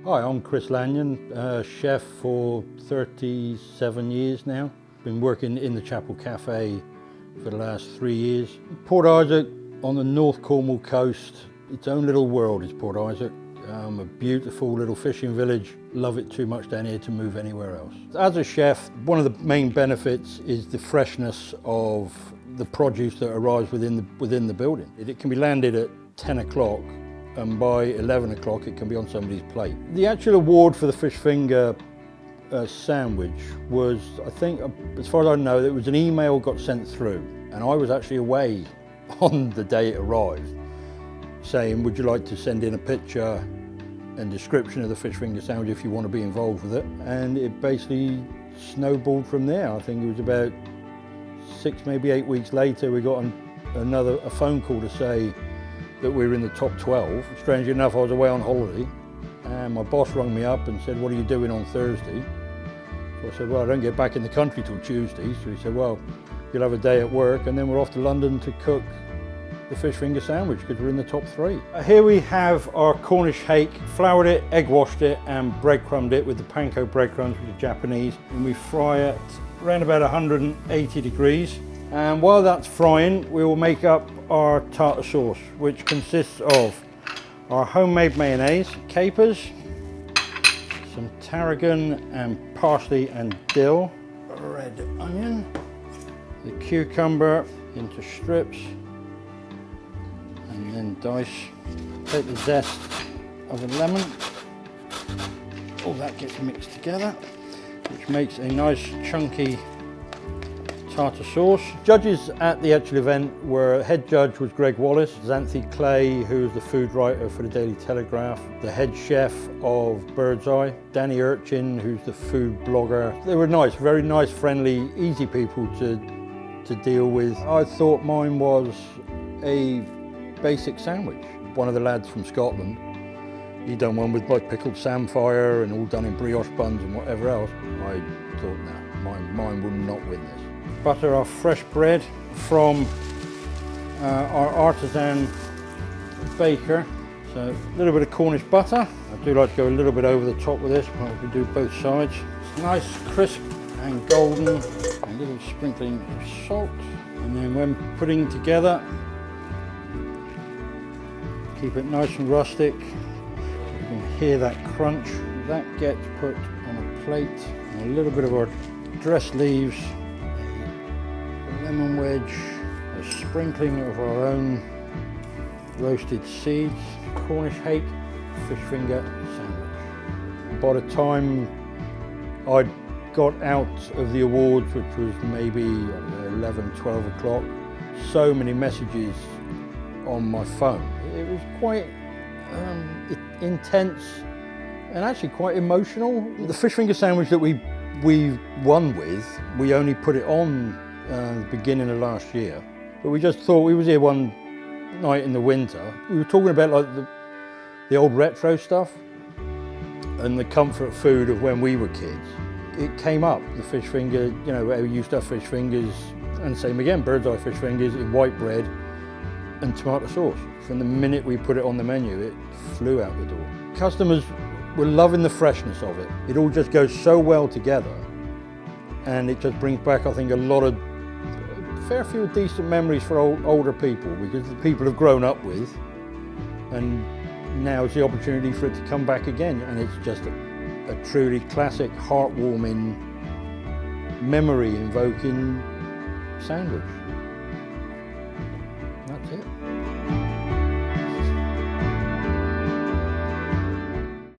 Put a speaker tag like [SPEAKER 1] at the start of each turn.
[SPEAKER 1] Hi, I'm Chris Lanyon, chef for 37 years now. Been working in the Chapel Cafe for the last 3 years. Port Isaac on the North Cornwall coast, its own little world is Port Isaac. A beautiful little fishing village. Love it too much down here to move anywhere else. As a chef, one of the main benefits is the freshness of the produce that arrives within the building. It can be landed at 10 o'clock and by 11 o'clock it can be on somebody's plate. The actual award for the fish finger sandwich was, I think, as far as I know, it was an email got sent through and I was actually away on the day it arrived saying, would you like to send in a picture and description of the fish finger sandwich if you want to be involved with it? And it basically snowballed from there. I think it was about 6, maybe 8 weeks later, we got a phone call to say that we were in the top 12. Strangely enough, I was away on holiday and my boss rang me up and said, what are you doing on Thursday? So I said, well, I don't get back in the country till Tuesday. So he said, well, you'll have a day at work and then we're off to London to cook the fish finger sandwich because we're in the top 3. Here we have our Cornish hake, floured it, egg washed it and breadcrumbed it with the panko breadcrumbs, which are Japanese, and we fry it around about 180 degrees. And while that's frying, we will make up our tartar sauce, which consists of our homemade mayonnaise, capers, some tarragon and parsley and dill, red onion, the cucumber into strips, and then dice. Take the zest of a lemon. All that gets mixed together, which makes a nice chunky tartar sauce. Judges at the actual event were, head judge was Greg Wallace, Xanthi Clay, who was the food writer for the Daily Telegraph, the head chef of Bird's Eye, Danny Urchin, who's the food blogger. They were nice, very nice, friendly, easy people to deal with. I thought mine was a basic sandwich. One of the lads from Scotland, he done one with like pickled samphire and all done in brioche buns and whatever else. I thought, no, mine would not win this. Butter our fresh bread from our artisan baker. So a little bit of Cornish butter. I do like to go a little bit over the top with this, but we do both sides. It's nice, crisp and golden. A little sprinkling of salt. And then when putting together, keep it nice and rustic. You can hear that crunch. That gets put on a plate. And a little bit of our dressed leaves, a lemon wedge, a sprinkling of our own roasted seeds, Cornish hake, fish finger sandwich. By the time I got out of the awards, which was maybe 11, 12 o'clock, so many messages on my phone. It was quite intense and actually quite emotional. The fish finger sandwich that we won with, we only put it on the beginning of last year. But we just thought, we was here one night in the winter. We were talking about like the old retro stuff and the comfort food of when we were kids. It came up, the fish finger, you know, we used to have fish fingers, and same again, Bird's Eye fish fingers in white bread and tomato sauce. From the minute we put it on the menu, it flew out the door. Customers were loving the freshness of it. It all just goes so well together, and it just brings back, I think, a fair few decent memories for older people, because the people have grown up with, and now it's the opportunity for it to come back again, and it's just a truly classic, heartwarming, memory-invoking sandwich. That's it.